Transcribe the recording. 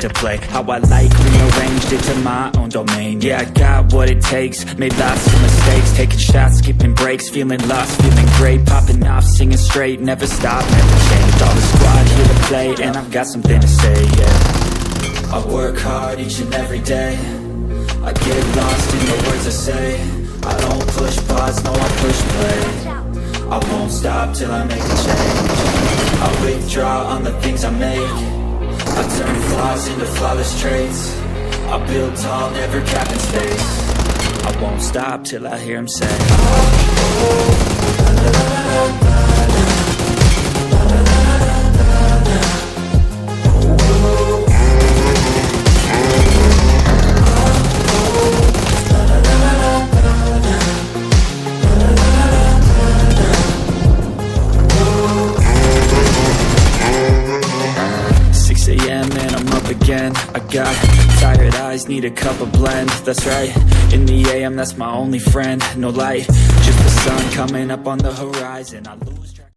to play. How I like, rearranged it to my own domain. Yeah, I got what it takes, made lots of mistakes, taking shots, skipping breaks, feeling lost, feeling great, popping off, singing straight, never stop, never change. All the squad here to play, and I've got something to say, yeah. I work hard each and every day, I get lost in the words I say. I don't push pause, no, I push play. I won't stop till I make a change. I withdraw on the things I make. I turn flaws into flawless traits. I build tall, never cap in space. I won't stop till I hear him say, and I'm up again. I got tired eyes, need a cup of blend. That's right, in the AM, that's my only friend. No light, just the sun coming up on the horizon. I lose track.